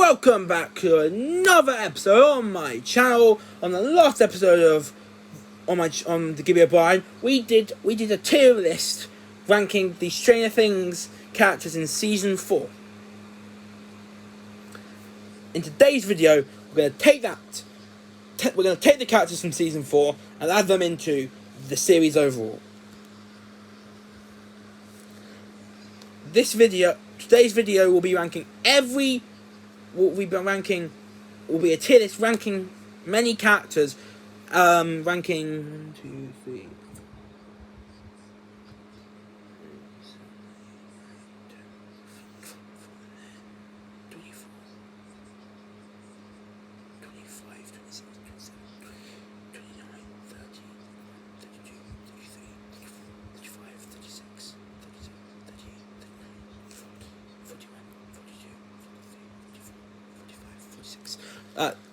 welcome back to another episode on my channel. On the last episode of the Give Me a Brian, we did a tier list ranking the Stranger Things characters in season 4. In today's video, we're going to take the characters from season 4 and add them into the series overall. Today's video will be ranking will be a tier list ranking many characters, ranking 1, 2, 3,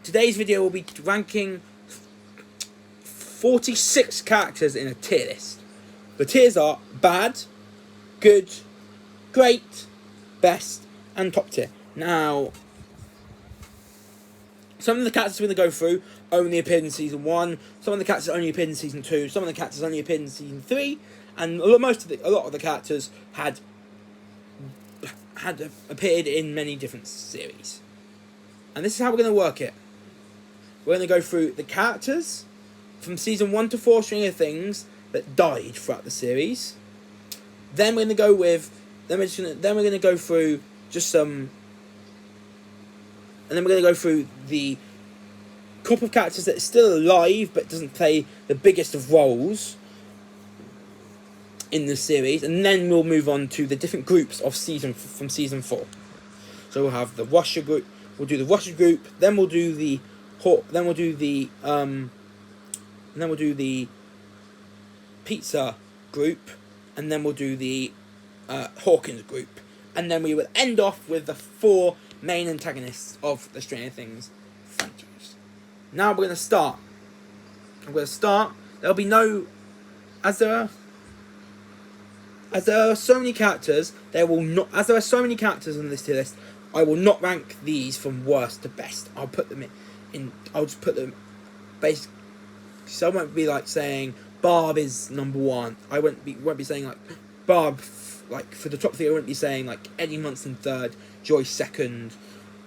today's video will be ranking 46 characters in a tier list. The tiers are bad, good, great, best, and top tier. Now, some of the characters we're going to go through only appeared in season 1, some of the characters only appeared in season 2, some of the characters only appeared in season 3, and a lot of the characters had appeared in many different series. And this is how we're going to work it. We're going to go through the characters from season 1 to 4 Stranger Things that died throughout the series. Then we're going to go with. Then we're going to go through just some. And then we're going to go through the couple of characters that are still alive but doesn't play the biggest of roles in the series. And then we'll move on to the different groups of season 4. So we'll have the Russia group. We'll do the Russia group. Then we'll do the pizza group, and then we'll do the Hawkins group, and then we will end off with the 4 main antagonists of the Stranger Things franchise. Now we're going to start. There'll be no, as there are so many characters, there are so many characters on this tier list. I will not rank these from worst to best. I'll just put them basically. So I won't be like saying Barb is number 1. I won't be saying like Barb, like for the top 3. I won't be saying like Eddie Munson 3rd, Joyce 2nd,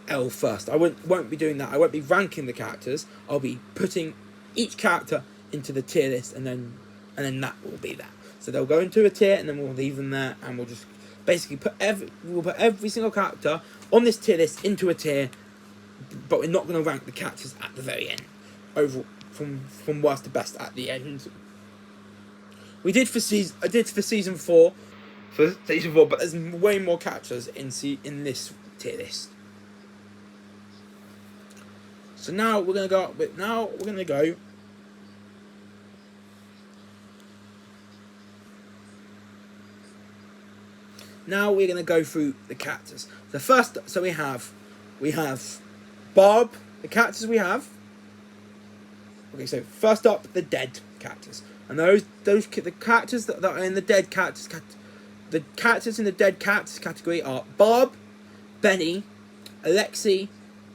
Elle 1st. I won't be doing that. I won't be ranking the characters. I'll be putting each character into the tier list, and then that will be that. So they'll go into a tier, and then we'll leave them there, and we'll just basically put every single character on this tier list into a tier, but we're not going to rank the characters at the very end, overall, from worst to best at the end. I did for season 4, but there's way more characters in this tier list. So now we're going to go. Now we're going to go through the characters. So we have Barb. The characters we have. Okay, so first up, the dead characters, and the characters that are in the dead characters. The characters in the dead characters category are Barb, Benny, Alexi,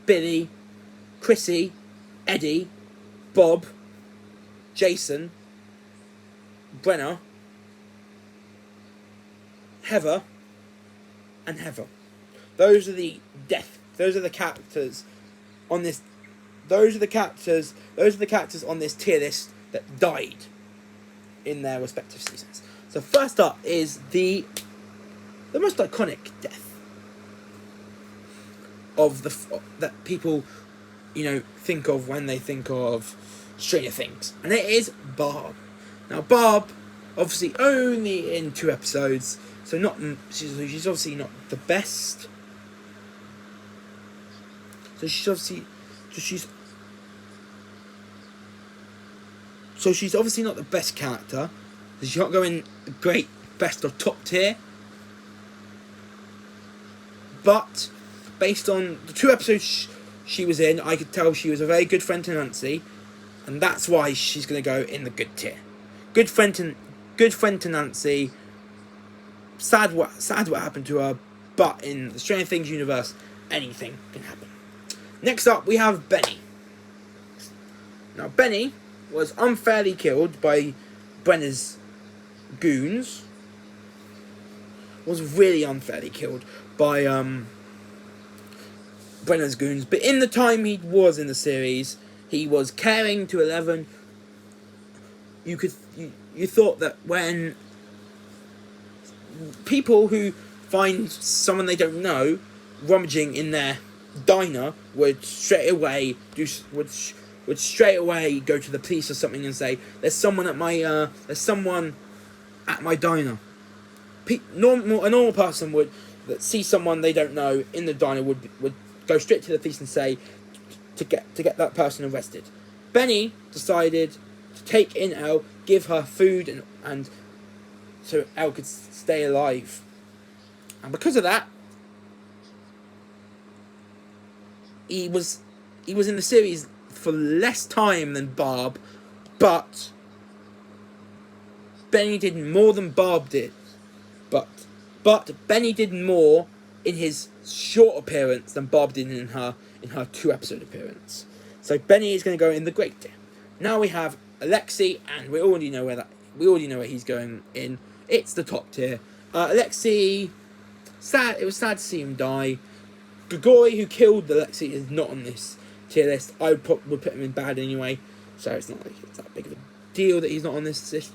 Billy, Chrissy, Eddie, Bob, Jason, Brenna, Heather, and Heather. Those are the characters on this. Those are the characters on this tier list that died in their respective seasons. So first up is the most iconic death that people think of when they think of Stranger Things, and it is Barb. Now Barb, obviously only in 2 episodes, so she's obviously not the best. She's obviously not the best character. She's not going great, best, or top tier. But based on the 2 episodes she was in, I could tell she was a very good friend to Nancy, and that's why she's going to go in the good tier. Good friend to Nancy. Sad what happened to her, but in the Stranger Things universe, anything can happen. Next up, we have Benny. Now, Benny was unfairly killed by Brenner's goons. Was really unfairly killed by Brenner's goons. But in the time he was in the series, he was caring to 11. You thought that when people who find someone they don't know rummaging in their diner would straight away go to the police or something and say, there's someone at my diner. A normal person would see someone they don't know in the diner would go straight to the police and say to get that person arrested. Benny decided to take in Elle, give her food and so Elle could stay alive. And because of that, he was in the series for less time than Barb, but Benny did more than Barb did. But Benny did more in his short appearance than Barb did in her 2-episode appearance. So Benny is going to go in the great tier. Now we have Alexei, and we already know where he's going in. It's the top tier. Alexei, sad. It was sad to see him die. Grigori, who killed Alexei, is not on this tier list. I would put him in bad anyway, so it's not like it's that big of a deal that he's not on this list.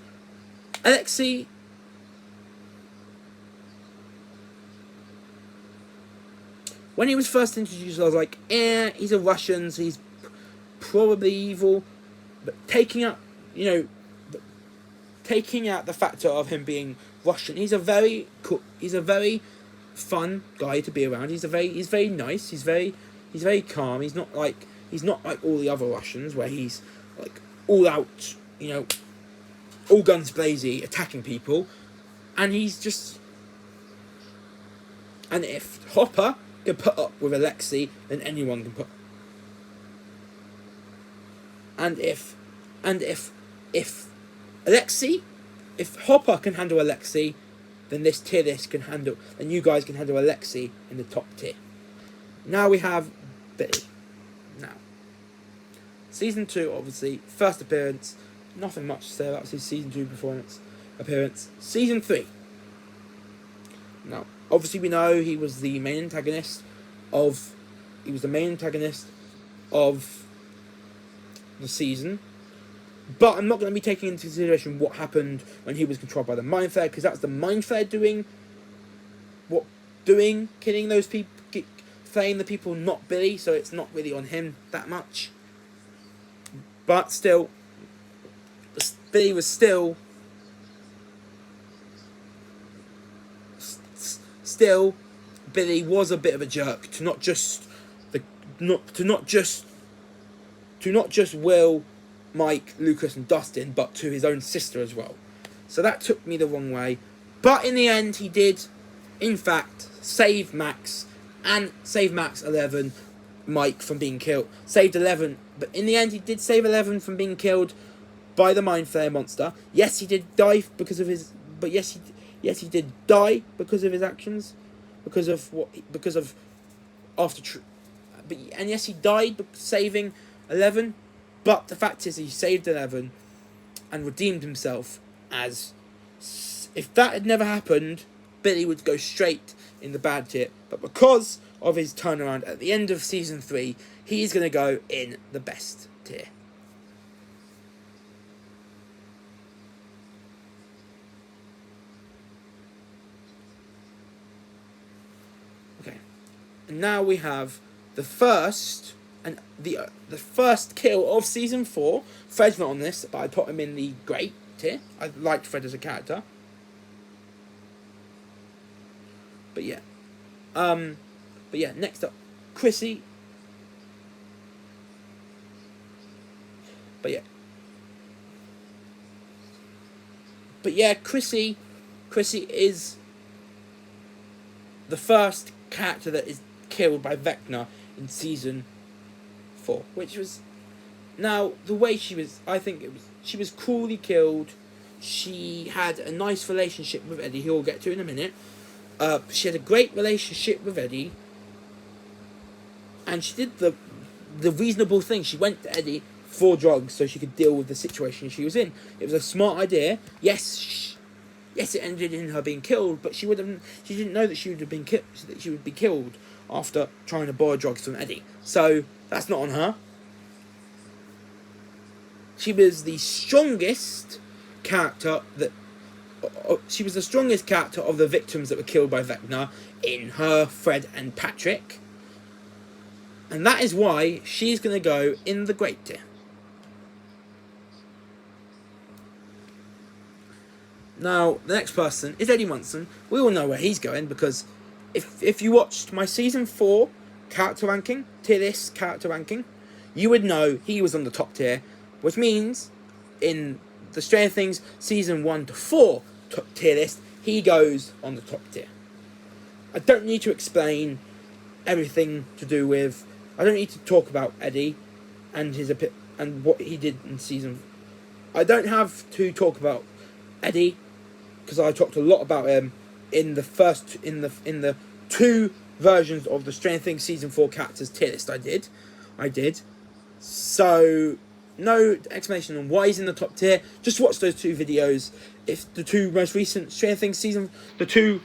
Alexei, when he was first introduced, I was like, he's a Russian, so he's probably evil. But taking out the factor of him being Russian, he's a very fun guy to be around. He's very nice. He's very calm. He's not like all the other Russians where he's like all out, all guns blazing, attacking people. And he's just, and if Hopper can put up with Alexei, then anyone can put. And if Alexei, if Hopper can handle Alexei, then this tier list can handle, then you guys can handle Alexei in the top tier. Now we have Billy. Now, season 2, obviously, first appearance, nothing much to say about his season 2 appearance. Season 3. Now, obviously we know he was the main antagonist of the season. But I'm not going to be taking into consideration what happened when he was controlled by the Mind Flayer, because that's the Mind Flayer killing those people, flaying the people, not Billy, so it's not really on him that much. But still, Billy was still Billy was a bit of a jerk to not just Will, Mike, Lucas and Dustin, but to his own sister as well. So that took me the wrong way. But in the end, he did, in fact, save Max 11, Mike from being killed. Saved 11, but in the end, he did save 11 from being killed by the Mind Flayer monster. Yes, he did die because of his, but yes, he did die because of his actions, and yes, he died saving 11. But the fact is, he saved 11 and redeemed himself. As if that had never happened, Billy would go straight in the bad tier. But because of his turnaround at the end of season 3, he's going to go in the best tier. Okay, and now we have the first kill of season 4. Fred's not on this, but I put him in the great tier. I liked Fred as a character. But yeah, next up, Chrissy. But yeah, Chrissy is the first character that is killed by Vecna in season 4, which was, now the way she was, she was cruelly killed. She had a nice relationship with Eddie, who we'll get to in a minute. She had a great relationship with Eddie, and she did the the reasonable thing. She went to Eddie for drugs so she could deal with the situation she was in. It was a smart idea. Yes, it ended in her being killed, but she didn't know that she would have been that she would be killed after trying to borrow drugs from Eddie. So that's not on her. She was the strongest character she was the strongest character of the victims that were killed by Vecna in her, Fred, and Patrick. And that is why she's going to go in the great tier. Now, the next person is Eddie Munson. We all know where he's going because if you watched my season 4 character ranking, tier list character ranking, you would know he was on the top tier, which means in the Stranger Things season 1 to 4 top tier list, he goes on the top tier. I don't need to explain everything to do with. I don't need to talk about Eddie and and what he did in season. I don't have to talk about Eddie because I talked a lot about him in the 2 versions of the Stranger Things season 4 characters tier list. I did. So no explanation on why he's in the top tier. Just watch those 2 videos. If the 2 most recent Stranger Things season 4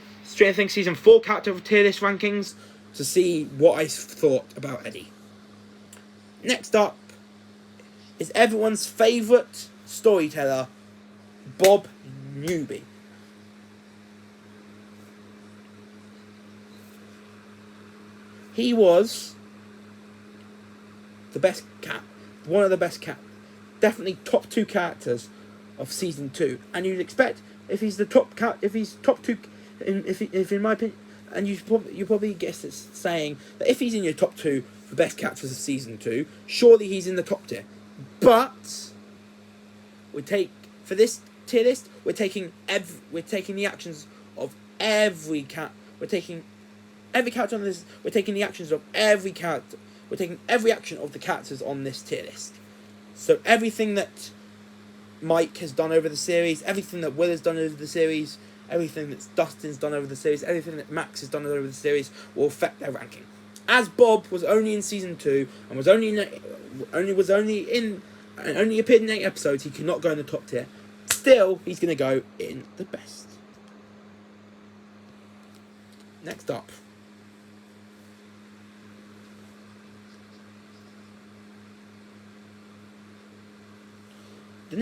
character tier list rankings to see what I thought about Eddie. Next up is everyone's favourite storyteller, Bob Newby. He was the best one of the best definitely top 2 characters of season 2, and you'd expect if he's top 2, if in my opinion, and you probably guess it's saying that if he's in your top 2 for best characters of season 2, surely he's in the top tier. But for this tier list, we're taking the actions of every We're taking every character on this. We're taking the actions of every character. We're taking every action of the characters on this tier list. So everything that Mike has done over the series, everything that Will has done over the series, everything that Dustin's done over the series, everything that Max has done over the series will affect their ranking. As Bob was only in season 2 and only appeared in 8 episodes, he could not go in the top tier. Still, he's going to go in the best. Next up. The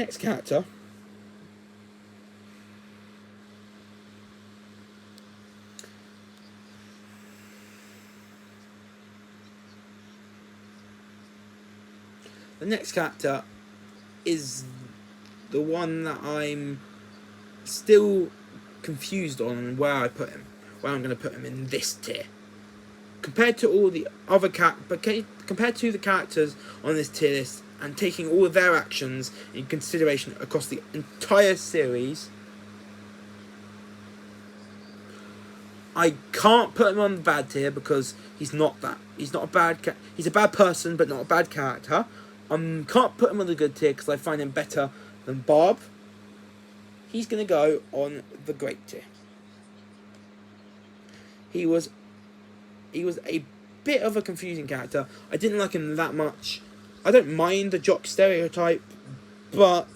next character is the one that I'm still confused on where I'm going to put him in this tier. Compared to all the other compared to the characters on this tier list and taking all of their actions in consideration across the entire series, I can't put him on the bad tier because he's not a bad person but not a bad character. Can't put him on the good tier because I find him better than Bob. He's going to go on the great tier. He was a bit of a confusing character. I didn't like him that much. I don't mind the jock stereotype, but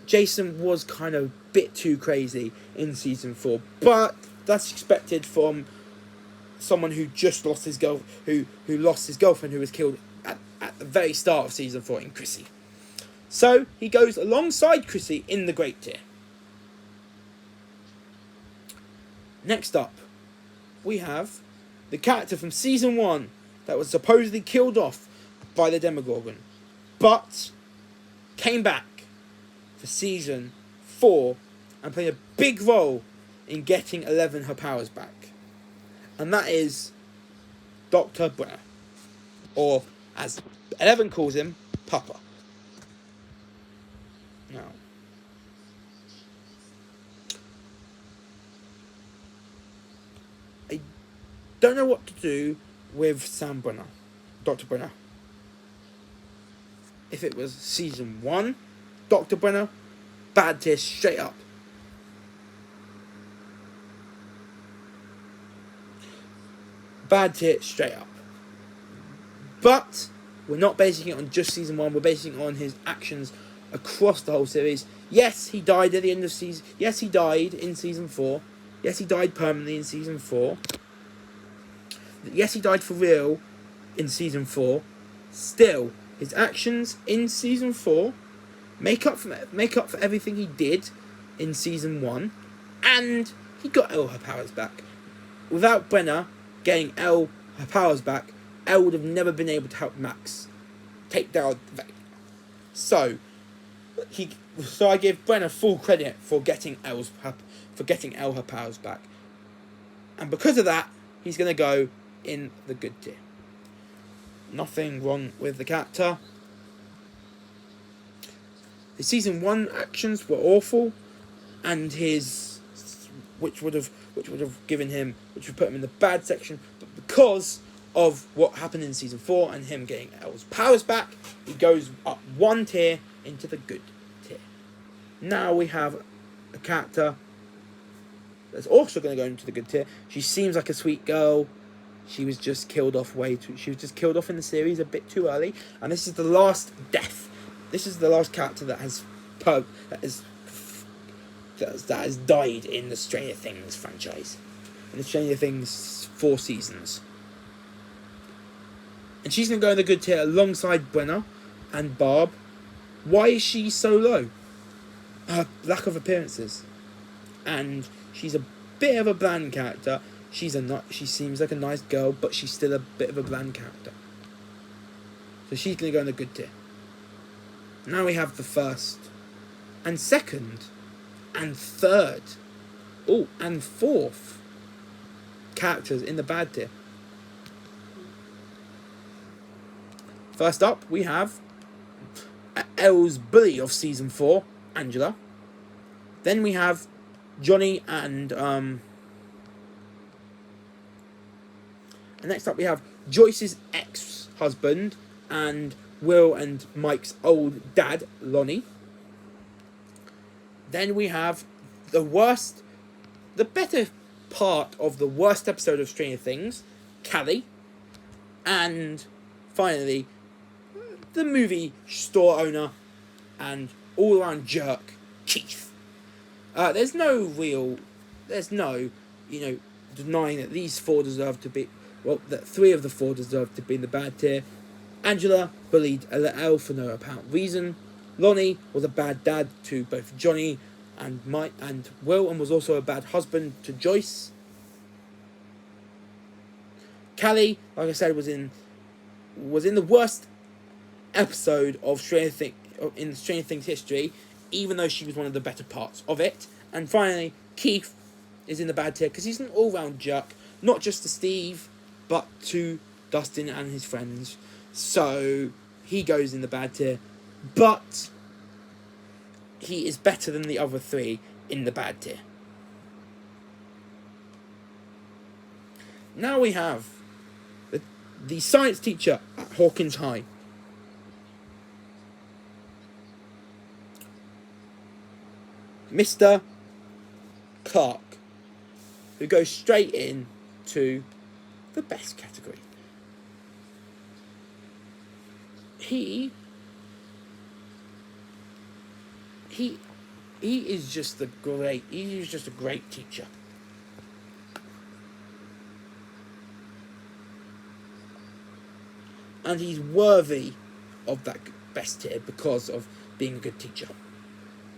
Jason was kind of a bit too crazy in season 4. But that's expected from someone who just lost his who lost his girlfriend, who was killed at the very start of season 4 in Chrissy. So he goes alongside Chrissy in the great tier. Next up, we have the character from season 1 that was supposedly killed off by the Demogorgon, but came back for season 4 and played a big role in getting Eleven her powers back. And that is Dr. Brenner, or as Eleven calls him, Papa. Now, I don't know what to do with Sam Brenner, Dr. Brenner. If it was season 1, Dr. Brenner, bad tier straight up. Bad tier straight up. But we're not basing it on just season 1. We're basing it on his actions across the whole series. Yes, he died at the end of season. Yes, he died in season 4. Yes, he died permanently in season 4. Yes, he died for real in season 4. Still, his actions in season 4 make up for everything he did in season 1, and he got Elle her powers back. Without Brenna getting Elle her powers back, Elle would have never been able to help Max take down Vecna. So I give Brenna full credit for getting Elle her powers back, and because of that, he's gonna go in the good tier. Nothing wrong with the character. The season 1 actions were awful, and which would put him in the bad section, but because of what happened in season 4 and him getting Elle's powers back, he goes up 1 tier into the good tier. Now we have a character that's also going to go into the good tier. She seems like a sweet girl. She was just killed off in the series a bit too early, and this is the last death. This is the last character that has died in the Stranger Things franchise, in the Stranger Things 4 seasons. And she's going to go in the good tier alongside Brenna and Barb. Why is she so low? Her lack of appearances, and she's a bit of a bland character. She seems like a nice girl, but she's still a bit of a bland character. So she's going to go in the good tier. Now we have the first, and second, and third, and fourth characters in the bad tier. First up, we have Elle's bully of season 4, Angela. Then we have Johnny and next up we have Joyce's ex-husband and Will and Mike's old dad, Lonnie. Then we have the better part of the worst episode of Stranger Things, Callie. And finally, the movie store owner and all-around jerk, Keith. There's no denying that these 4 deserve to be, that 3 of the 4 deserve to be in the bad tier. Angela bullied Elle for no apparent reason. Lonnie was a bad dad to both Johnny and Mike and Will, and was also a bad husband to Joyce. Callie, like I said, was in the worst episode of Stranger Things history, even though she was one of the better parts of it. And finally, Keith is in the bad tier because he's an all-round jerk, not just to Steve, but to Dustin and his friends. So he goes in the bad tier, but he is better than the other 3 in the bad tier. Now we have the science teacher at Hawkins High. Mr. Clark, who goes straight in to the best category. He is just a great teacher. And he's worthy of that best tier because of being a good teacher.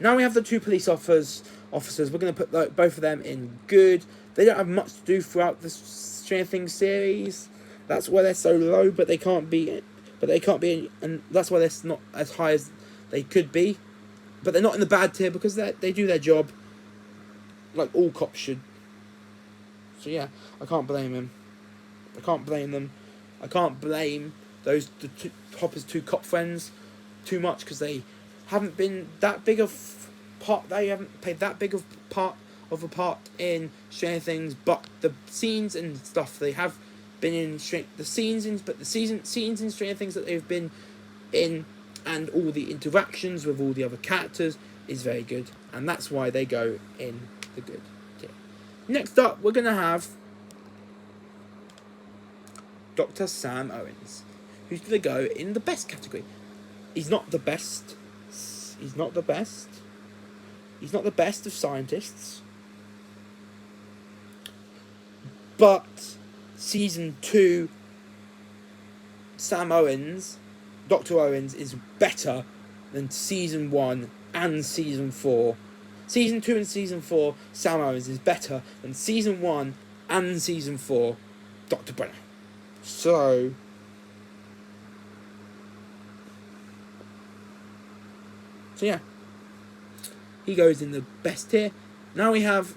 Now we have the 2 police officers. We're going to put both of them in good. They don't have much to do throughout the Stranger Things series. That's why they're so low, but they can't be, and that's why they're not as high as they could be. But they're not in the bad tier because they do their job like all cops should. So yeah, I can't blame him. I can't blame them. I can't blame Hopper's 2 cop friends too much because they haven't been that big of part. They haven't played that big of a part in Stranger Things, but the scenes and stuff they have been in scenes in Stranger Things that they've been in, and all the interactions with all the other characters is very good, and that's why they go in the good tier. Next up, we're gonna have Dr. Sam Owens, who's going to go in the best category. He's not the best. He's not the best. He's not the best of scientists. But season 2, Sam Owens, Dr. Owens, is better than season 1 and season 4. Season 2 and season 4, Sam Owens is better than season 1 and season 4, Dr. Brenner. So yeah, he goes in the best tier. Now we have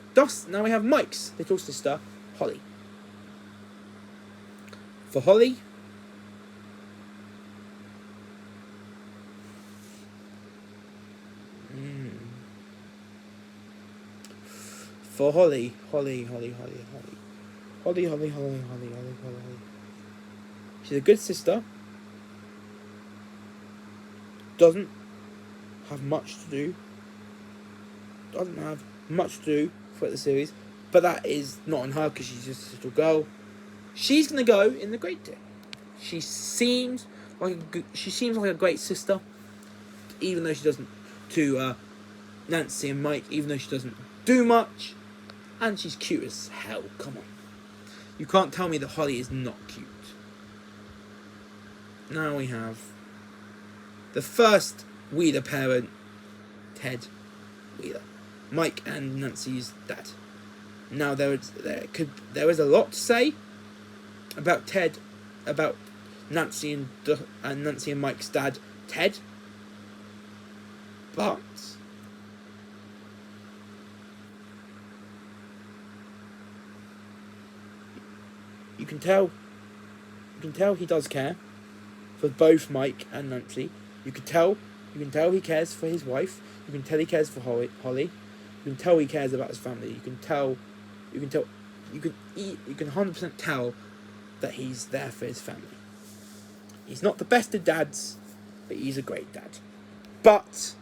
Mike's little sister, Holly. For Holly, Holly. She's a good sister. Doesn't have much to do. For the series, but that is not on her because she's just a little girl. She's gonna go in the great tier. She seems like a great sister, even though she doesn't to Nancy and Mike. Even though she doesn't do much, and she's cute as hell. Come on, you can't tell me that Holly is not cute. Now we have the first Wheeler parent, Ted Wheeler, Mike and Nancy's dad. Now there is a lot to say about Ted, about Nancy and Mike's dad, Ted. But you can tell he does care for both Mike and Nancy. You can tell he cares for his wife. You can tell he cares for Holly. You can tell he cares about his family. You can 100% tell that he's there for his family. He's not the best of dads, but he's a great dad. But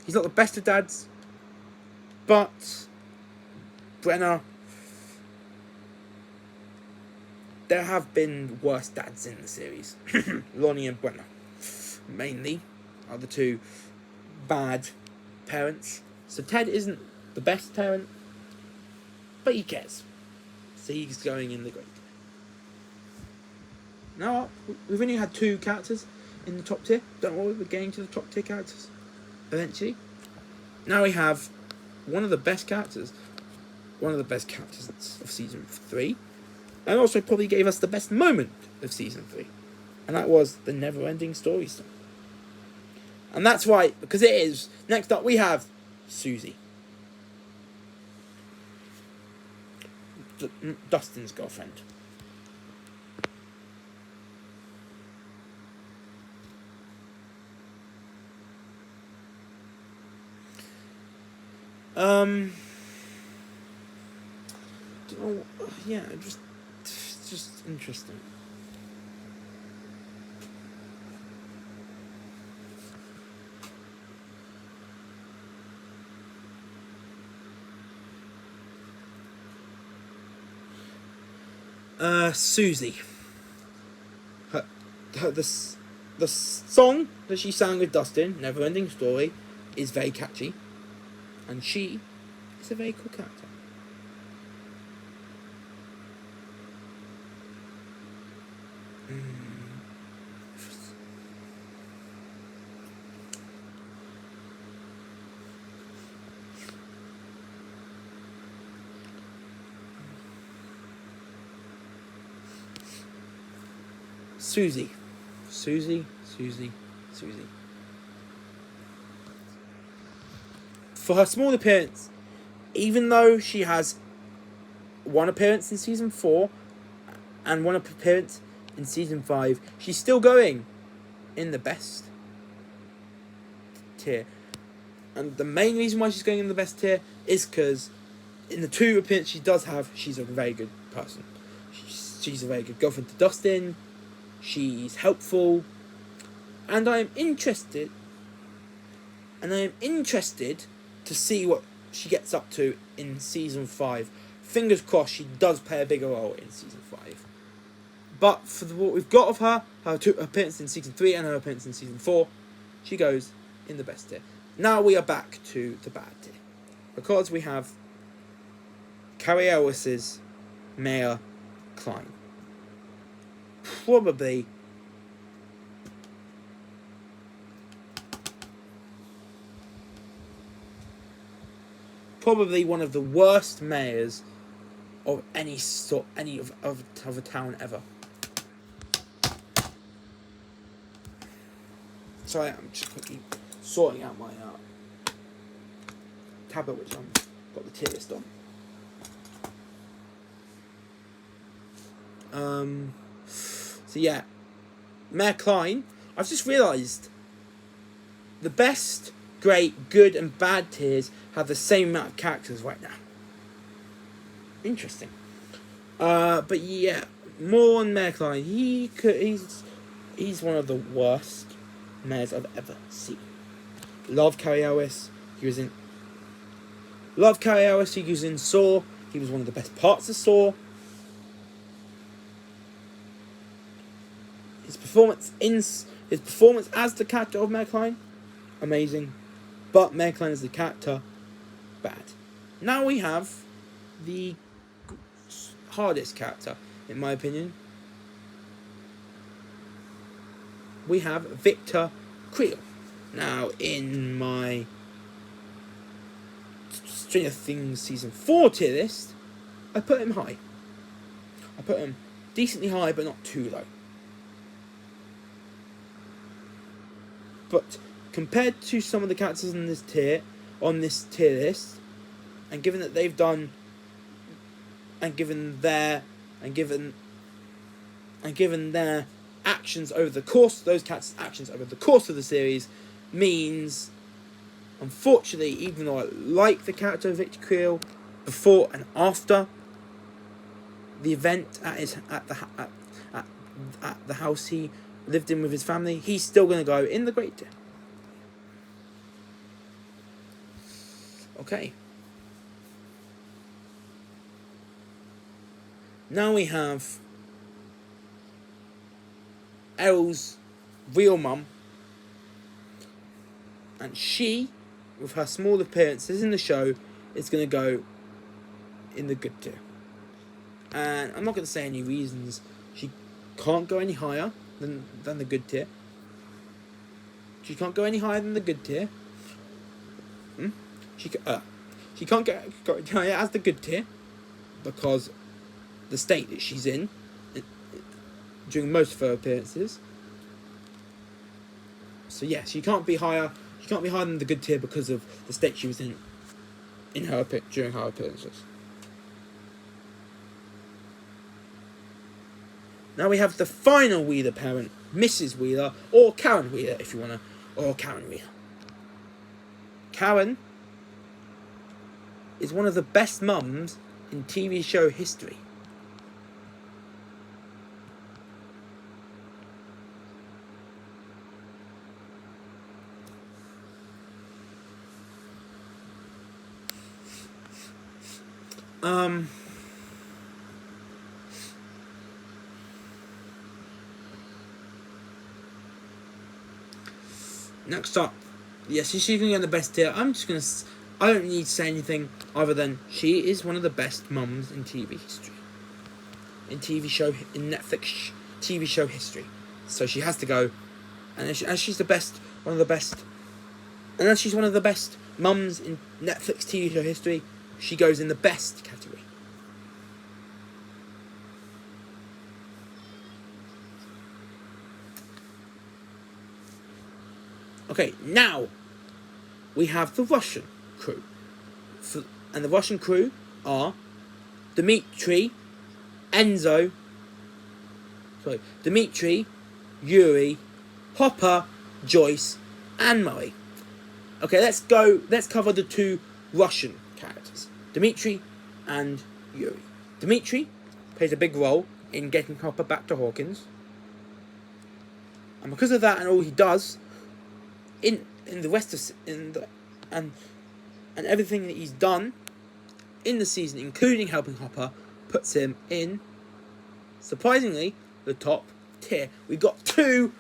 he's not the best of dads, but Brenner, there have been worse dads in the series. Lonnie and Brenner, mainly, are the two bad parents. So Ted isn't the best parent, but he cares. So he's going in the great. Now, we've only had 2 characters in the top tier. Don't worry, we're getting to the top tier characters eventually. Now we have one of the best characters of season 3, and also probably gave us the best moment of season 3, and that was the never-ending story song. And that's why, because it is. Next up, we have Susie, Dustin's girlfriend. Yeah, just interesting. Susie. The song that she sang with Dustin, Neverending Story, is very catchy, and she is a very cool character. Susie. For her small appearance, even though she has one appearance in season 4 and one appearance in season 5, she's still going in the best tier. And the main reason why she's going in the best tier is because in the 2 appearances she does have, she's a very good person. She's a very good girlfriend to Dustin. She's helpful, and I am interested to see what she gets up to in season 5. Fingers crossed she does play a bigger role in season 5. But for what we've got of her two appearances in season 3 and her appearance in season 4, she goes in the best tier. Now we are back to the bad tier, because we have Carrie Elwes's Mayor Klein. Probably one of the worst mayors of any of a town ever. Sorry, I'm just quickly sorting out my tablet, which I've got the tier list on. So yeah, Mayor Klein. I've just realised the best, great, good, and bad tiers have the same amount of characters right now. Interesting. But yeah, more on Mayor Klein. He's one of the worst mayors I've ever seen. Love Carrie Elwes. He was in Saw. He was one of the best parts of Saw. His performance as the character of Mayor Klein, amazing. But Mayor Klein as the character, bad. Now we have the hardest character, in my opinion. We have Victor Creel. Now, in my Stranger Things Season 4 tier list, I put him high. I put him decently high, but not too low. But compared to some of the characters on this tier list, and given that they've done, and given their actions over the course, those characters' actions over the course of the series, means, unfortunately, even though I like the character of Victor Creel before and after the event at the house he lived in with his family, he's still going to go in the great tier. Okay. Now we have Elle's real mum, and she, with her small appearances in the show, is going to go in the good tier. And I'm not going to say any reasons she can't go any higher than the good tier. She can't go any higher than the good tier. She can't go higher as the good tier because the state that she's in during most of her appearances. So yeah, she can't be higher. She can't be higher than the good tier because of the state she was in her during her appearances. Now we have the final Wheeler parent, Mrs. Wheeler, or Karen Wheeler, if you wanna, or Karen Wheeler. Karen is one of the best mums in TV show history. Next up, yes, she's going to get the best tier. I don't need to say anything other than she is one of the best mums in TV history. In Netflix TV show history. So she has to go. And as she's the best, one of the best, and as she's one of the best mums in Netflix TV show history, she goes in the best category. Okay, now we have the Russian crew. And the Russian crew are Dimitri, Yuri, Hopper, Joyce, and Murray. Okay, let's cover the two Russian characters, Dimitri and Yuri. Dimitri plays a big role in getting Hopper back to Hawkins. And because of that and all he does, in the rest of and everything that he's done in the season, including helping Hopper, puts him in, surprisingly, the top tier. We got two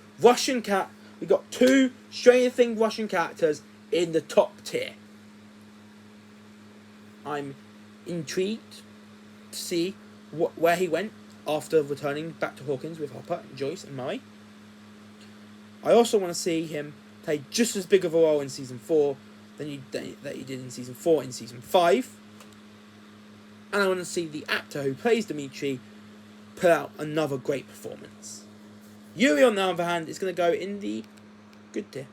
Stranger Things Russian characters in the top tier. I'm intrigued to see where he went after returning back to Hawkins with Hopper, Joyce, and Murray. I also want to see him play just as big of a role in season 4 that he did in season 4 in season 5. And I want to see the actor who plays Dimitri put out another great performance. Yuri, on the other hand, is going to go in the good tier.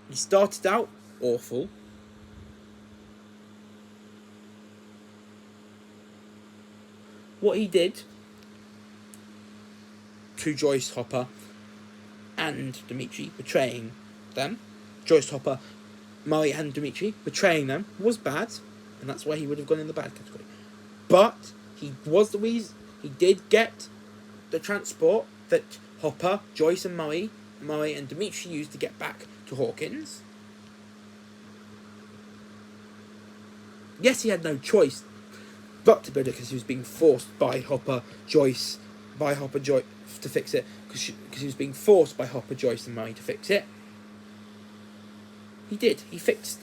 He started out awful. What he did to Joyce, Hopper, and Dimitri, betraying them. Joyce, Hopper, Murray, and Dimitri, betraying them, was bad, and that's why he would have gone in the bad category. But he was the reason. He did get the transport that Hopper, Joyce, and Murray, and Dimitri used to get back to Hawkins. Yes, he had no choice but to build it because he was being forced by Hopper, Joyce, to fix it, because he was being forced by Hopper, Joyce, and Murray to fix it. He did. He fixed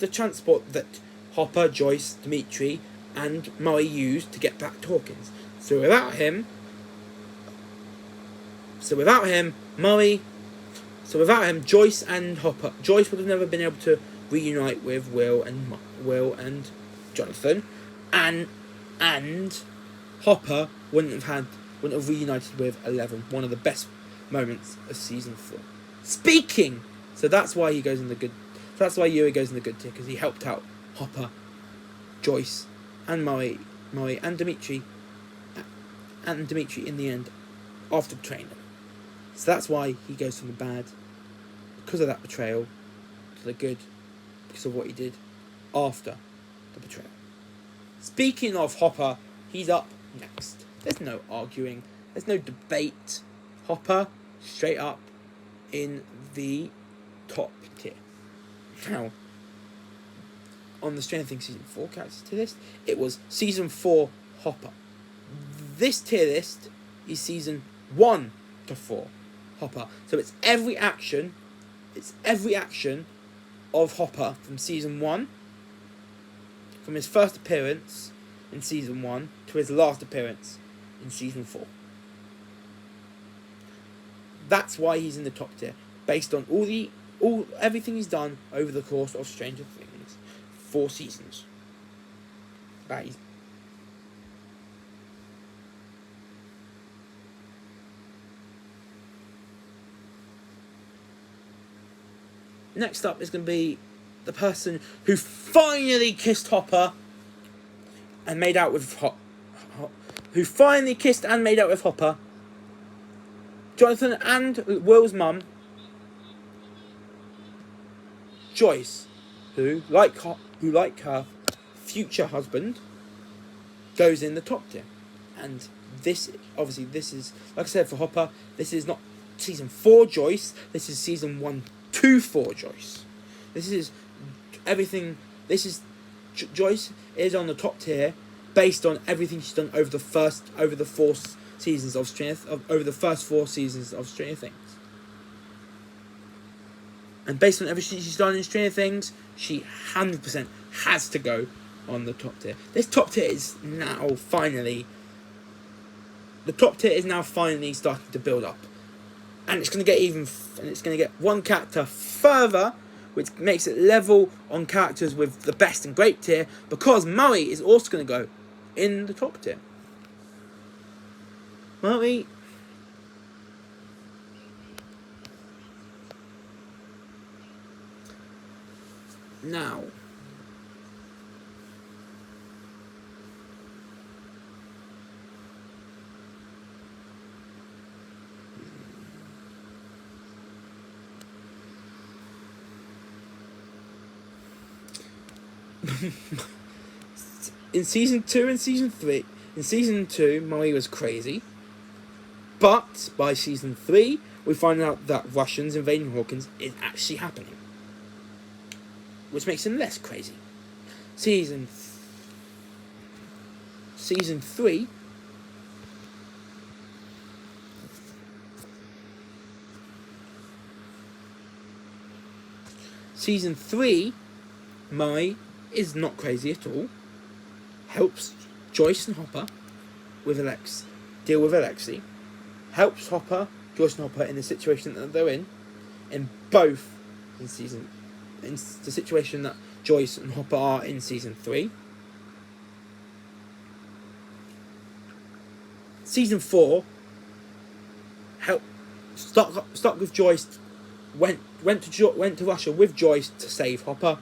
the transport that Hopper, Joyce, Dimitri, and Murray used to get back to Hawkins. So without him, Joyce and Hopper, Joyce would have never been able to reunite with Will and Jonathan, and Hopper wouldn't have reunited with 11. One of the best moments of season 4. So that's why he goes in the good. That's why Yuri goes in the good tier, because he helped out Hopper, Joyce, and Murray and Dimitri in the end after betraying them. So that's why he goes from the bad, because of that betrayal, to the good, because of what he did after the betrayal. Speaking of Hopper, he's up next. There's no arguing. There's no debate. Hopper, straight up in the top tier. Now, on the Stranger Things Season 4 characters tier list, it was Season 4 Hopper. This tier list is Season 1 to 4 Hopper. So it's every action of Hopper from Season 1, from his first appearance in Season 1 to his last appearance in Season 4. That's why he's in the top tier, based on everything he's done over the course of Stranger Things 4 seasons. Next up is going to be the person who finally kissed Hopper and made out with Hopper. Jonathan and Will's mum, Joyce, who like her future husband, goes in the top tier. And this is, like I said, for Hopper, this is not Season 4 Joyce, this is Season 1 to 4 Joyce. This is everything. Joyce is on the top tier based on everything she's done over the first 4 seasons of Stranger Things. And based on everything she's done in Stranger Things, she 100% has to go on the top tier. This top tier is now finally starting to build up. And it's going to get one character further, which makes it level on characters with the best and great tier, because Murray is also going to go in the top tier. Murray now. In Season 2 and Season 3, in Season 2, Murray was crazy. But by Season 3, we find out that Russians invading Hawkins is actually happening, which makes him less crazy. Season 3, Season 3, Murray is not crazy at all. Helps Joyce and Hopper deal with Alexei. Helps Joyce and Hopper in the situation that they're in both in the situation that Joyce and Hopper are in season 3. Season 4 stuck with Joyce. Went to Russia with Joyce to save Hopper,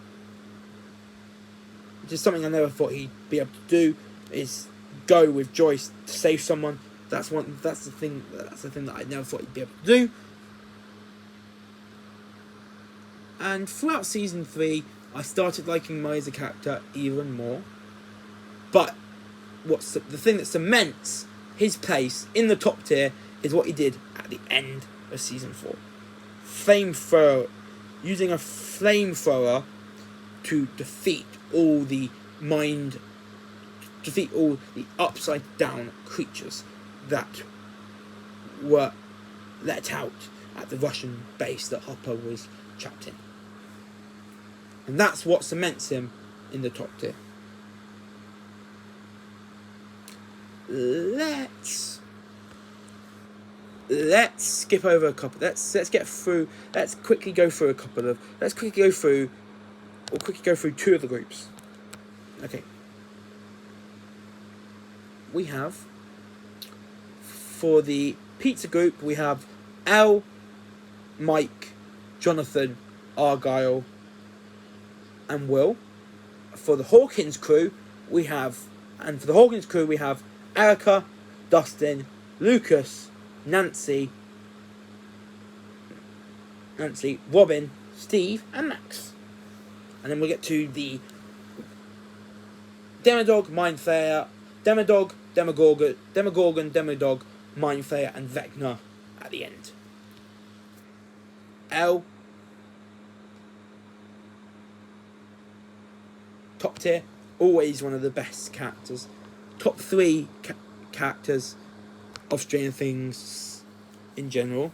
which is something I never thought he'd be able to do. Is go with Joyce to save someone. That's the thing that I never thought he'd be able to do. And throughout season 3, I started liking Murray as a character even more. But the thing that cements his place in the top tier is what he did at the end of season 4. Using a flamethrower to defeat all the upside down creatures that were let out at the Russian base that Hopper was trapped in. And that's what cements him in the top tier. Let's skip over a couple. Let's quickly go through two of the groups. Okay. We have, for the pizza group, we have Elle, Mike, Jonathan, Argyle, and Will. For the Hawkins crew, we have Erica, Dustin, Lucas, Nancy, Robin, Steve, and Max. And then we'll get to the Demodog, Mindflayer, Demodog, Demogorgon, Demodog, Mindflayer, and Vecna at the end. Elle, top tier, always one of the best characters. Top 3 characters of Stranger Things in general.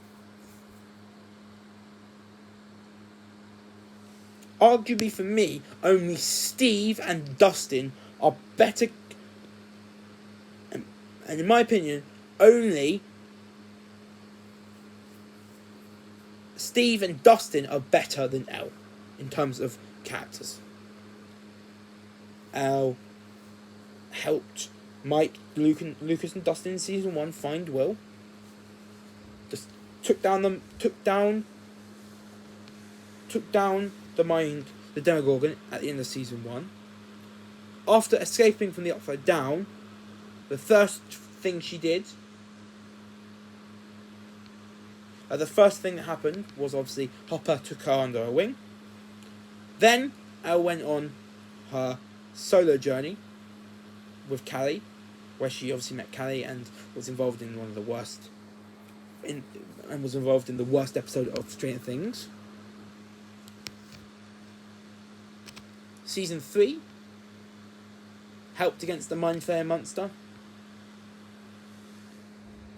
Arguably for me, only Steve and Dustin are better, and in my opinion, only Steve and Dustin are better than Elle in terms of characters. Elle helped Mike, Lucas and Dustin in season 1 find Will. Just took down the Demogorgon at the end of season 1. After escaping from the Upside Down, the first thing that happened was obviously Hopper took her under her wing. Then Elle went on her solo journey with Callie, where she obviously met Callie and was involved in the worst episode of Stranger Things. Season 3 helped against the Mindflayer monster,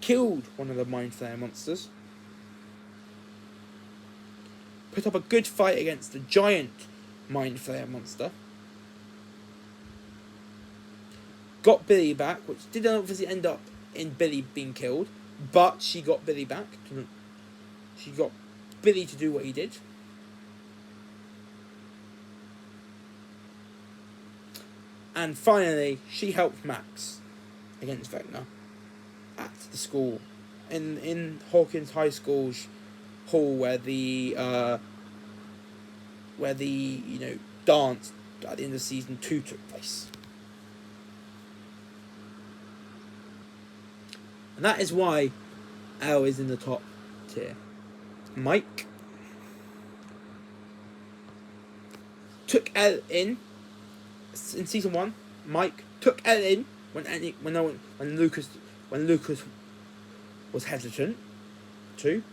killed one of the Mindflayer monsters, put up a good fight against the giant Mindflayer monster, got Billy back, which didn't obviously end up in Billy being killed, but she got Billy back. She got Billy to do what he did. And finally, she helped Max against Vecna at the school, in Hawkins High School's hall, where the dance at the end of season 2 took place. And that is why Elle is in the top tier. Mike took Elle in season 1. Mike took Elle in when Lucas was hesitant to.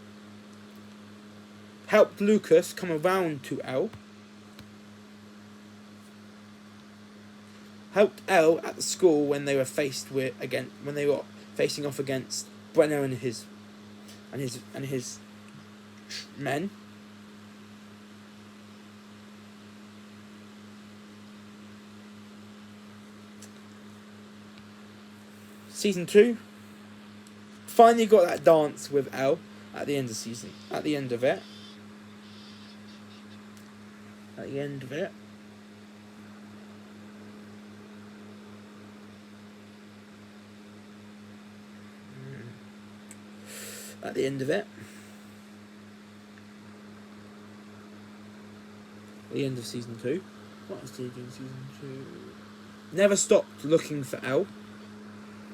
Helped Lucas come around to Elle. Helped Elle at the school when they were facing off against Brenner and his men. Season 2, finally got that dance with Elle at the end of season. At the end of it. At the end of it. At the end of it. At the end of season 2. What was he doing in season 2? Never stopped looking for Elle.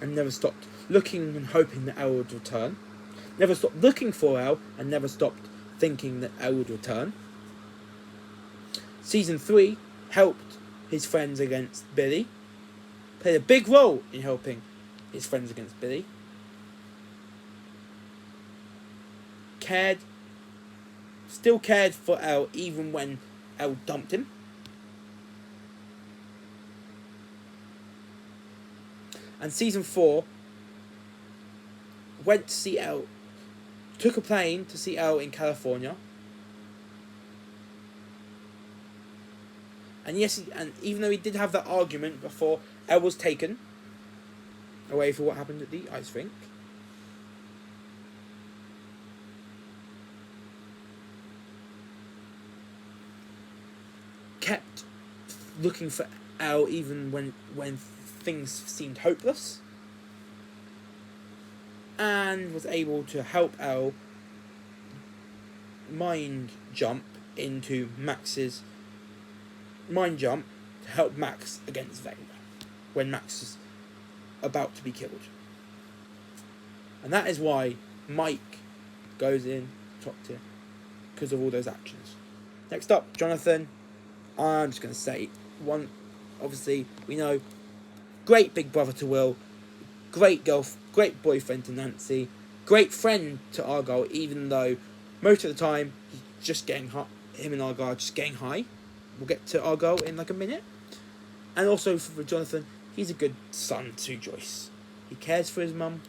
And never stopped looking and hoping that Elle would return. Never stopped looking for Elle and never stopped thinking that Elle would return. Season 3 helped his friends against Billy. Played a big role in helping his friends against Billy. Still cared for Elle even when Elle dumped him. And season 4 went to see Elle, took a plane to see Elle in California. And yes, and even though he did have that argument before Elle was taken away for what happened at the ice rink, kept looking for Elle even when things seemed hopeless, and was able to help Elle mind jump into Max's mind jump to help Max against Vecna when Max is about to be killed. And that is why Mike goes in top tier, because of all those actions. Next up, Jonathan. I'm just going to say one. Obviously, we know great big brother to Will, great boyfriend to Nancy, great friend to Argyle. Even though most of the time he's just getting high, him and Argyle are just getting high. We'll get to Argyle in like a minute. And also for Jonathan, he's a good son to Joyce. He cares for his mum.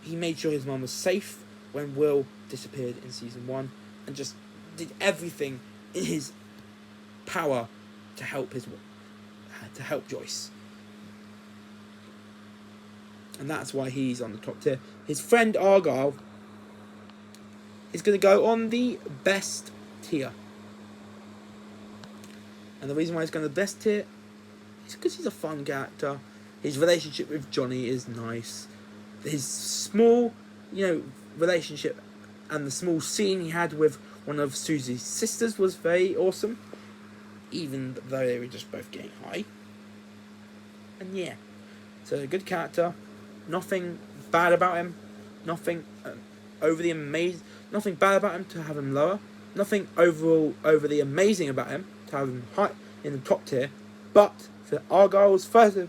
He made sure his mum was safe when Will disappeared in season 1, and just did everything in his power to help Joyce. And that's why he's on the top tier. His friend Argyle is going to go on the best tier. And the reason why he's going to the best tier is because he's a fun character. His relationship with Johnny is nice. His small, relationship and the small scene he had with one of Susie's sisters was very awesome, even though they were just both getting high. And yeah, so a good character. Nothing bad about him. Nothing overly amazing. Nothing bad about him to have him lower. Nothing overly amazing about him to have him high in the top tier. But for Argyle's first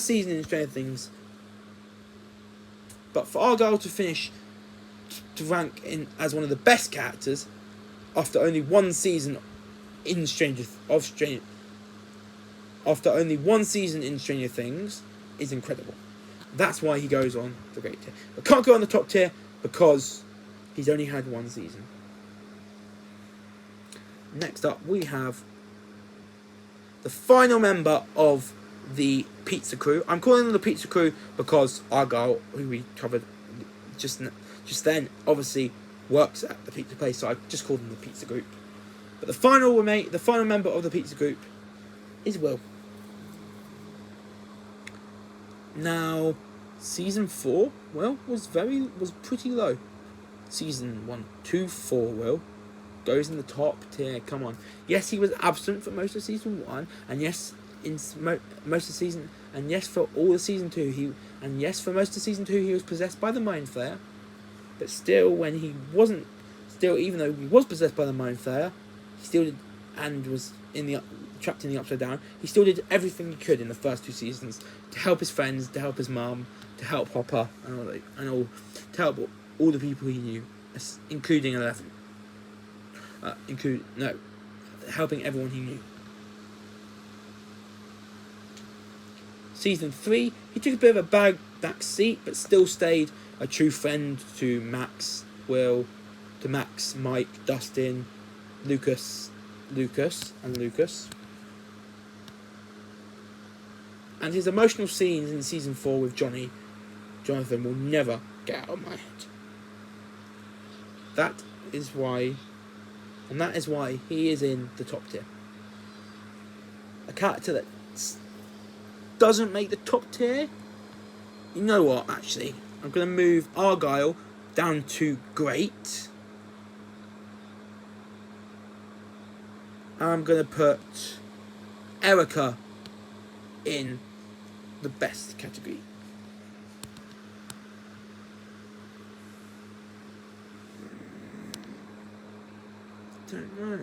season in Stranger Things, but for Argyle to finish to rank in as one of the best characters after only one season in Stranger Things is incredible. That's why he goes on the great tier. But can't go on the top tier because he's only had one season. Next up, we have the final member of the Pizza Crew. I'm calling them the Pizza Crew because Argyle, who we covered just then, obviously works at the pizza place, so I just called them the Pizza Group. But the final member of the Pizza Group is Will. Now, season 4, Will was pretty low. Season 1, 2, 4, Will goes in the top tier. Come on. Yes, he was absent for most of season 1, and yes, in most of season, and yes, for all of season 2, for most of season 2, he was possessed by the Mind Flayer. But still, when he wasn't, even though he was possessed by the Mind Flayer, he still did, and was trapped in the Upside Down. He still did everything he could in the first 2 seasons to help his friends, to help his mum, to help Hopper, to help all the people he knew, including Eleven. Helping everyone he knew. Season 3, he took a bit of a back seat, but still stayed a true friend to Max, Mike, Dustin, Lucas. And And his emotional scenes in season 4 with Jonathan will never get out of my head. That is why he is in the top tier. A character that doesn't make the top tier. You know what? Actually, I'm going to move Argyle down to great. I'm going to put Erica in the best category. Don't know.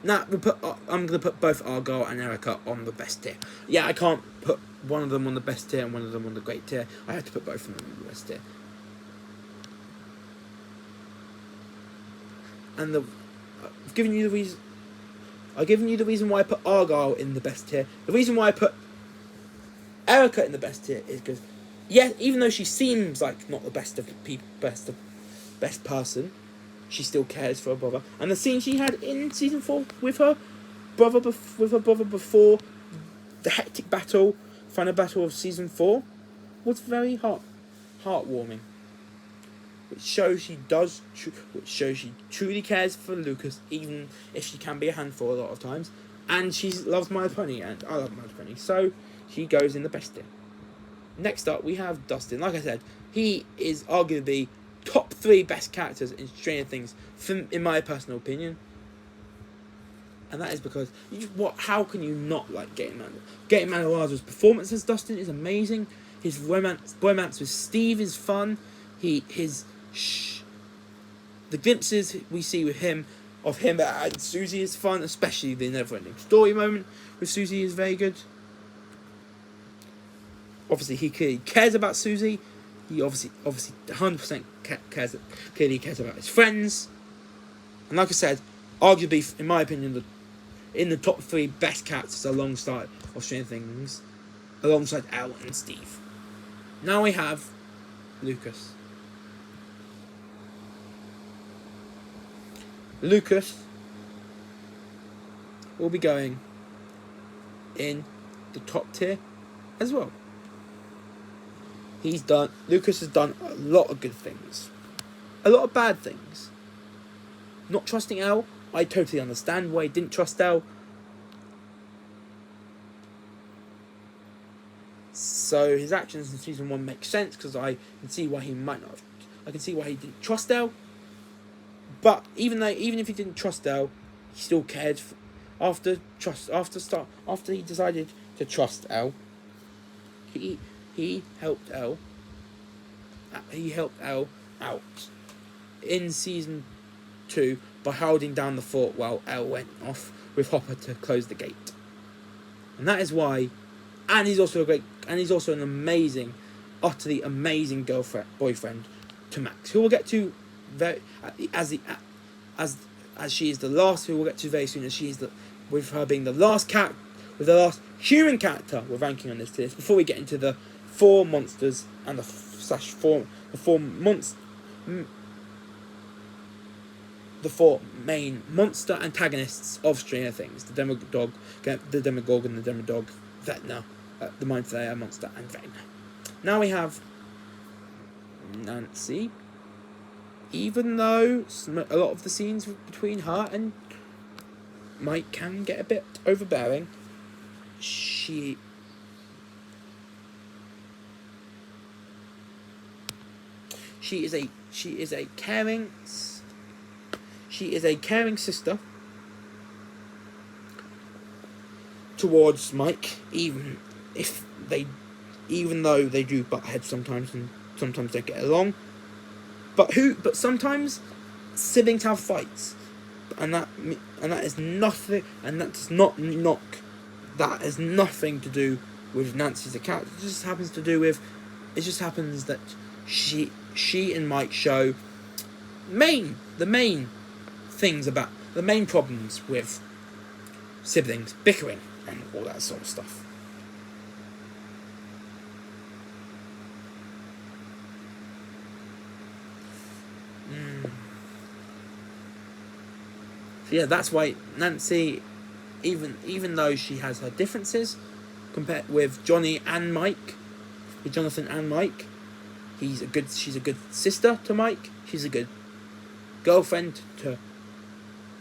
Nah, I'm going to put both Argyle and Erica on the best tier. Yeah, I can't put one of them on the best tier and one of them on the great tier. I have to put both of them on the best tier. And I've given you the reason why I put Argyle in the best tier. The reason why I put Erica in the best tier is because, yeah, even though she seems like not the best of people, best person, she still cares for her brother. And the scene she had in season 4 with her brother, before the hectic final battle of season 4, was very heartwarming. Which shows she truly cares for Lucas, even if she can be a handful a lot of times. And she loves My Little Pony, and I love My Little Pony, so she goes in the best tier. Next up, we have Dustin. Like I said, he is arguably top 3 best characters in Stranger Things, in my personal opinion. And that is because how can you not like Gaten Matarazzo's? Gaten Matarazzo's performance as Dustin is amazing. His romance with Steve is fun. The glimpses we see of him and Susie is fun, especially the never-ending story moment with Susie is very good. Obviously, he clearly cares about Susie. He obviously 100% clearly cares about his friends. And like I said, arguably, in my opinion, in the top 3 best characters alongside of Stranger Things, alongside Elle and Steve. Now we have Lucas. Lucas will be going in the top tier as well. Lucas has done a lot of good things. A lot of bad things. Not trusting Elle, I totally understand why he didn't trust Elle. So his actions in season 1 make sense, because I can see why he might not have. I can see why he didn't trust Elle. But even if he didn't trust Elle, he still cared. After he decided to trust Elle, he helped Elle. He helped Elle out in season 2 by holding down the fort while Elle went off with Hopper to close the gate. And that is why. And he's also an amazing, utterly amazing boyfriend to Max, who we'll get to as she is the last, who we'll get to very soon, as she is with her being the last human character we're ranking on this list, before we get into the 4 monsters and the 4 main monster antagonists of Stranger Things: the Demogorgon, the Demodog, Vecna, the Mind Flayer monster, and Vecna. Now we have Nancy. Even though a lot of the scenes between her and Mike can get a bit overbearing, she is a caring sister towards Mike, even though they do butt heads sometimes and sometimes don't get along. But sometimes siblings have fights, and that is nothing, and that does not knock. That has nothing to do with Nancy as a character. It just happens that she and Mike show the main things about the main problems with siblings bickering and all that sort of stuff. So yeah, that's why Nancy, even though she has her differences, compared with Johnny and Mike, with Jonathan and Mike. She's a good sister to Mike. She's a good girlfriend to.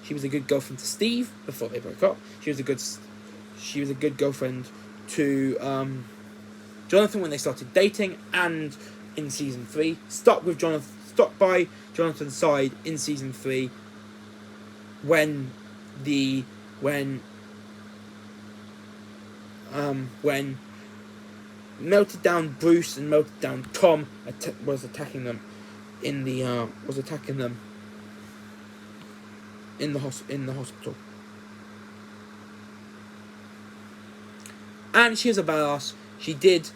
She was a good girlfriend to Steve before they broke up. She was a good girlfriend to Jonathan when they started dating, and in season 3, stuck by Jonathan's side in season 3 when melted down Bruce and melted down Tom was attacking them in the hospital. And she was a badass. She did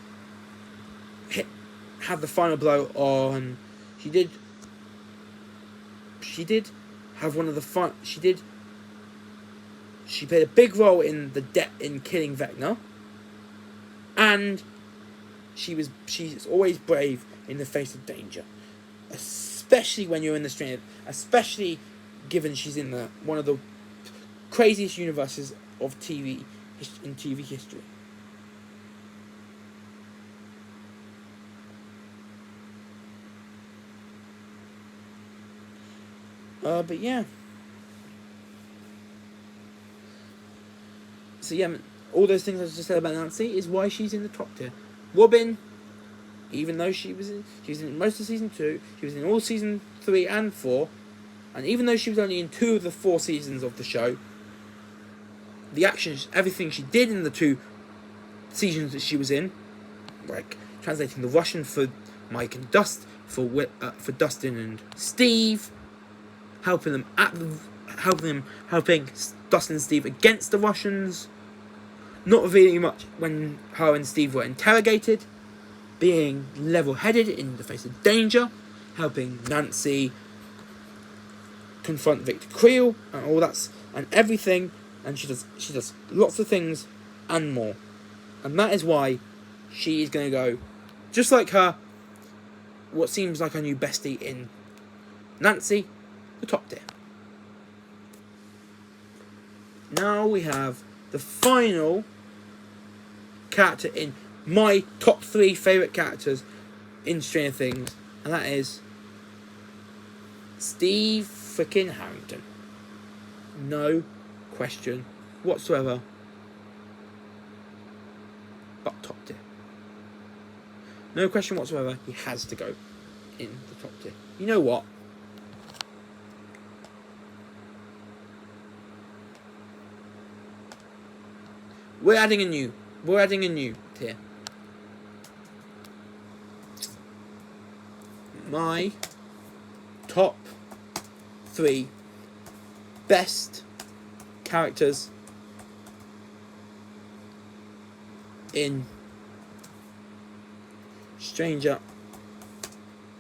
have the final blow on. She did have one of the fun. She played a big role in in killing Vecna. And she's always brave in the face of danger, especially when you're in the strain. Especially given she's in one of the craziest universes of TV history. But yeah. So yeah, all those things I just said about Nancy is why she's in the top tier. Robin, even though she was in most of season 2, she was in all season 3 and 4, and even though she was only in 2 of the 4 seasons of the show, the actions, everything she did in the 2 seasons that she was in, like translating the Russian for Mike and for Dustin and Steve, helping Dustin and Steve against the Russians, not revealing much when her and Steve were interrogated, being level-headed in the face of danger, helping Nancy confront Victor Creel and all that and everything, and she does lots of things and more, and that is why she is going to go, just like her, what seems like her new bestie in Nancy, the top tier. Now we have the final character in my top 3 favourite characters in Stranger Things, and that is Steve freaking Harrington. No question whatsoever. But top tier. No question whatsoever, he has to go in the top tier. You know what? We're adding a new tier. My top 3 best characters in Stranger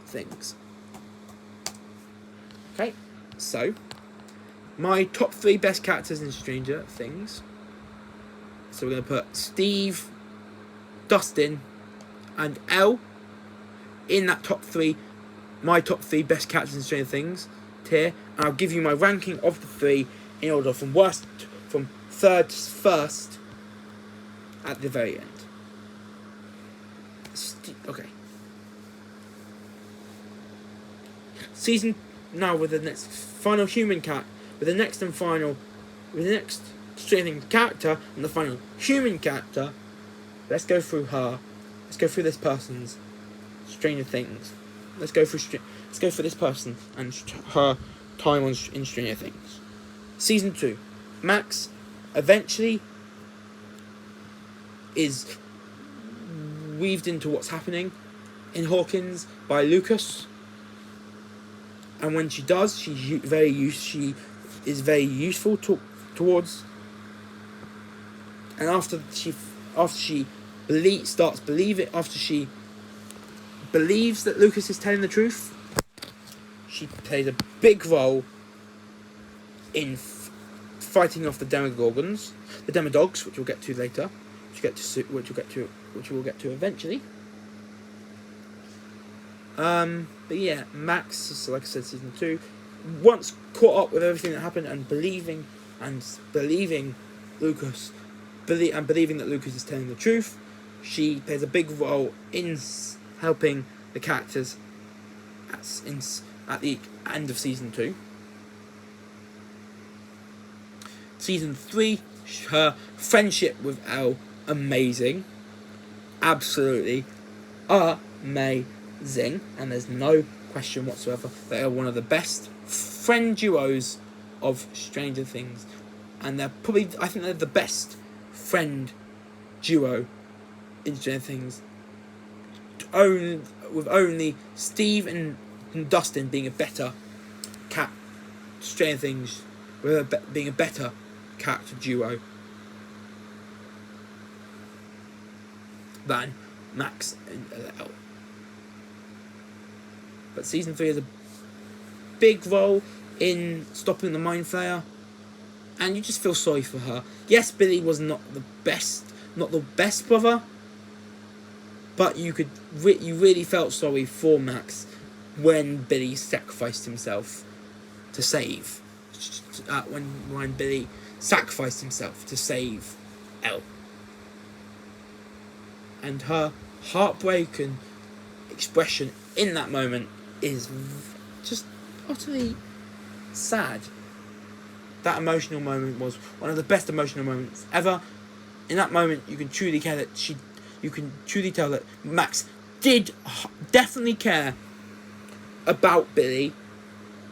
Things. Okay, so my top 3 best characters in Stranger Things. So we're going to put Steve, Dustin, and Elle in that top 3. My top 3 best characters in Stranger Things tier, and I'll give you my ranking of the 3 in order from third to first at the very end. Okay. Season now with the next final human cat, with the next Stranger Things character and the final human character. Let's go through her. Let's go through this person's Stranger Things. Let's go for this person and her time in Stranger Things. Season 2. Max eventually is weaved into what's happening in Hawkins by Lucas, and when she does, she is very useful towards. And after she believes that Lucas is telling the truth, she plays a big role in fighting off the Demodogs, which we'll get to later, which we'll get to eventually. But yeah, Max, so like I said, season 2, once caught up with everything that happened and believing Lucas believing that Lucas is telling the truth. She plays a big role in helping the characters at the end of season 2. Season 3, her friendship with Elle, amazing, absolutely amazing, and there's no question whatsoever they are one of the best friend duos of Stranger Things, and I think they're the best friend duo in Stranger Things, with only Steve and Dustin being a better Stranger Things, being a better character duo than Max and Elle. But season 3 has a big role in stopping the Mind Flayer, and you just feel sorry for her. Yes, Billy was not the best brother, but you really felt sorry for Max when Billy sacrificed himself to save. When Billy sacrificed himself to save Elle, and her heartbroken expression in that moment is just utterly sad. That emotional moment was one of the best emotional moments ever. In that moment, you can truly tell that Max did definitely care about Billy,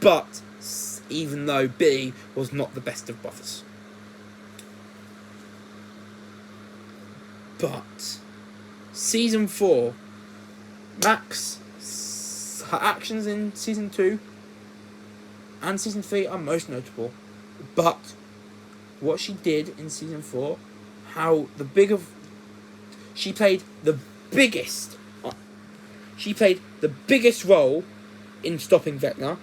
but even though Billy was not the best of brothers. But season 4, Max, her actions in season 2 and season 3 are most notable. But what she did in season 4, she played the biggest role in stopping Vecna,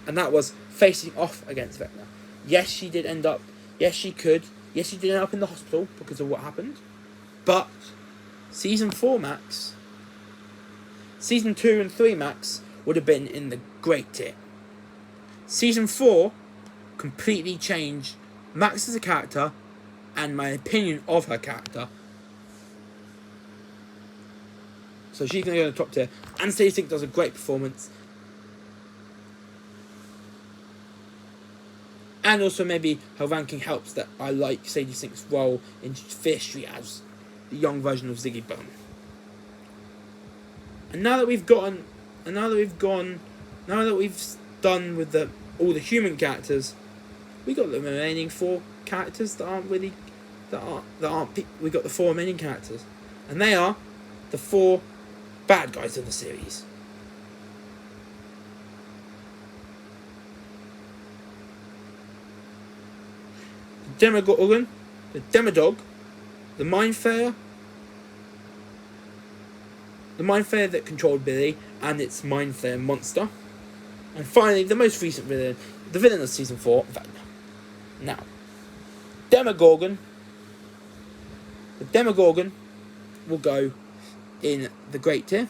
and that was facing off against Vecna. Yes, she did end up in the hospital because of what happened. But season 4 Max, season 2 and 3 Max would have been in the great tier. Season 4 completely changed Max as a character and my opinion of her character. So she's going to go in the top tier. And Sadie Sink does a great performance. And also maybe her ranking helps that I like Sadie Sink's role in Fear Street as the young version of Ziggy Bone. And now that we've done with all the human characters, we got the remaining 4 characters we got the 4 remaining characters, and they are the 4 bad guys of the series. The Demogorgon, the Demodog, the Mind Flayer that controlled Billy and its Mind Flayer monster, and finally the most recent villain, the villain of season 4, Vecna. Now, the Demogorgon will go in the great tier.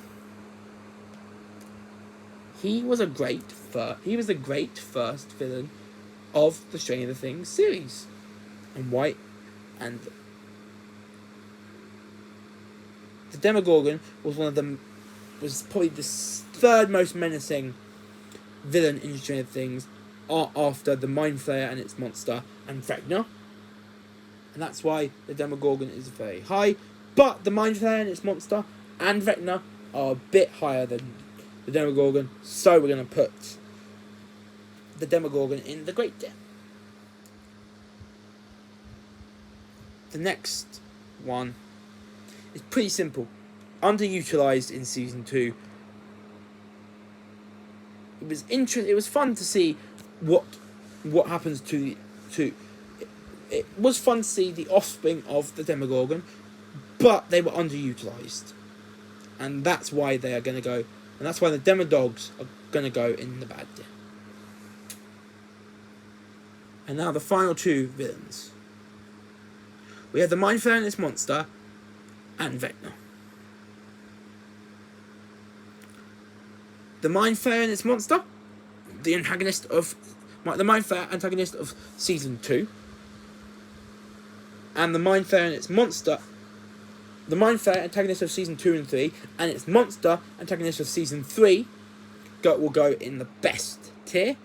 He was a great first villain of the Stranger Things series, and the Demogorgon was probably the third most menacing villain in Stranger Things, after the Mind Flayer and its monster and Vecna. And that's why the Demogorgon is very high. But the Mind Flayer and its monster and Vecna are a bit higher than the Demogorgon. So we're going to put the Demogorgon in the great tier. The next one is pretty simple. Underutilized in season 2. It was fun to see what happens to. It was fun to see the offspring of the Demogorgon, but they were underutilized, and that's why they are going to go. And that's why the Demodogs are going to go in the bad tier. And now the final 2 villains. We have the Mind Flayer and its monster, and Vecna. The Mind Flayer and its monster, the Mind Flayer antagonist of season 2. and the Mind Flayer and its monster. The Mind Flayer antagonist of season 2 and 3, and its monster antagonist of season 3 will go in the best tier.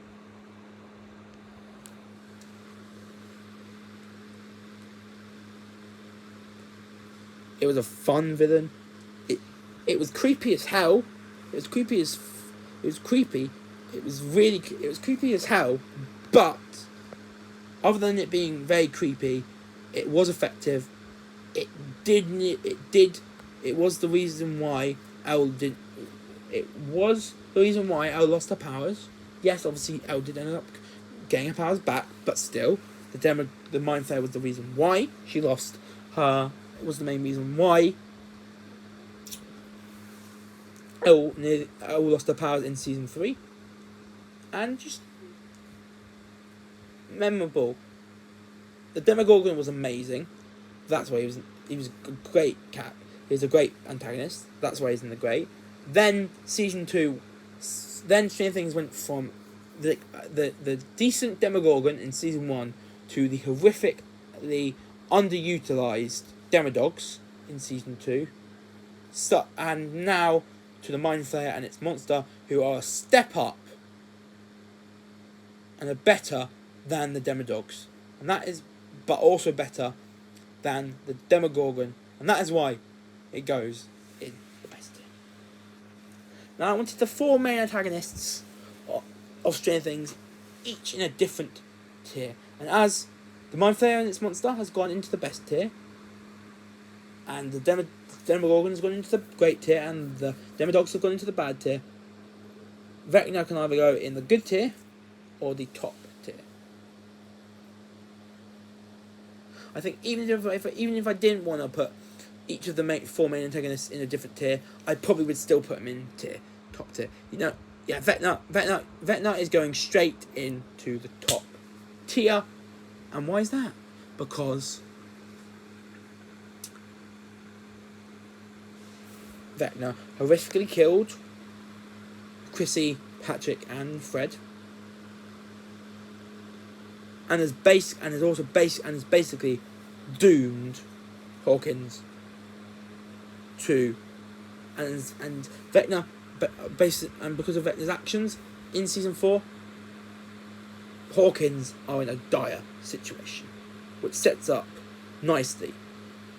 It was a fun villain. It was creepy as hell. It was creepy. It was creepy as hell. But other than it being very creepy, it was effective. It was the reason why Elle did. It was the reason why Elle lost her powers. Yes, obviously Elle did end up getting her powers back, but still, the Mind Flayer was the reason why she lost her. It was the main reason why Elle lost her powers in season 3, and just memorable. The Demogorgon was amazing. That's why he was a great cat. He was a great antagonist. That's why he's in the great. Then season 2, then Stranger Things went from the decent Demogorgon in season 1 to the horrifically underutilized Demodogs in season 2. And now to the Mind Flayer and its monster, who are a step up and are better than the Demodogs, but also better than the Demogorgon, and that is why it goes in the best tier. Now I wanted the 4 main antagonists of Stranger Things, each in a different tier, and as the Mind Flayer and its monster has gone into the best tier, and the Demogorgon has gone into the great tier, and the Demodogs have gone into the bad tier, Vecna can either go in the good tier or the top tier. I think even if I didn't want to put each of the 4 main antagonists in a different tier, I probably would still put them in top tier. Vecna is going straight into the top tier, and why is that? Because Vecna horrifically killed Chrissy, Patrick, and Fred, and is basically doomed Hawkins to, and Vecna, and because of Vecna's actions in season 4, Hawkins are in a dire situation, which sets up nicely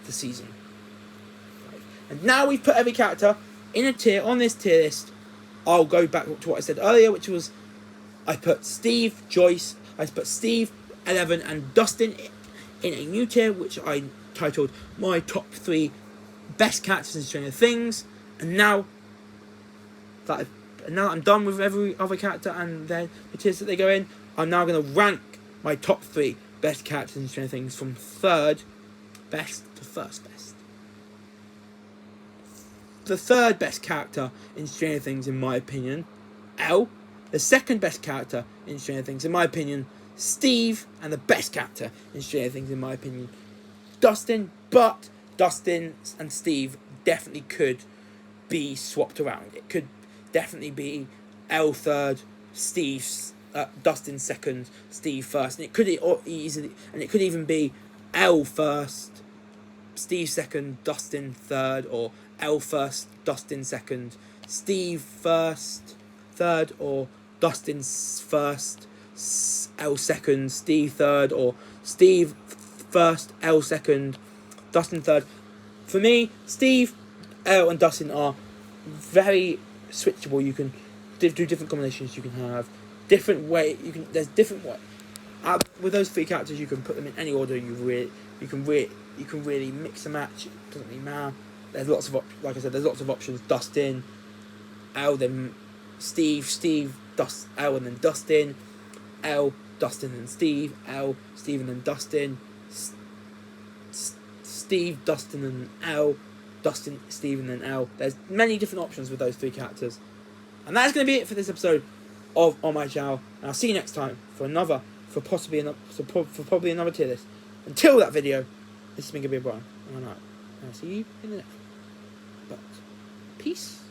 for season 5. And now we've put every character in a tier on this tier list. I'll go back to what I said earlier, which was I put Steve, Joyce, Eleven, and Dustin in a new tier, which I titled my top 3 best characters in Stranger Things. And now that I'm done with every other character and then the tiers that they go in, I'm now going to rank my top 3 best characters in Stranger Things from 3rd best to 1st best. The 3rd best character in Stranger Things, in my opinion, Elle. The 2nd best character in Stranger Things, in my opinion, Steve. And the best character in Stranger Things, in my opinion, Dustin. But Dustin and Steve definitely could be swapped around. It could definitely be Elle 3rd, Dustin 2nd, Steve 1st, and it could even be Elle 1st, Steve 2nd, Dustin 3rd, or Elle 1st, Dustin 2nd, Steve 1st, 3rd, or Dustin 1st, Elle 2nd, Steve 3rd, or Steve 1st, Elle 2nd, Dustin 3rd. For me, Steve, Elle, and Dustin are very switchable. You can do different combinations. You can have different way. There's different way. With those 3 characters, you can put them in any order. You can really mix and match. It doesn't really matter. There's lots of like I said. There's lots of options. Dustin, Elle, then Steve, Elle, and then Dustin, Elle, Dustin, and Steve, Elle, Steve, and then Dustin, Steve, Dustin, and Elle, Dustin, Steve, and then Elle. There's many different options with those 3 characters. And that's going to be it for this episode of On My Channel. And I'll see you next time for probably another tier list. Until that video, this has been Gabriel Bryan. And I'll see you in the next one. But peace.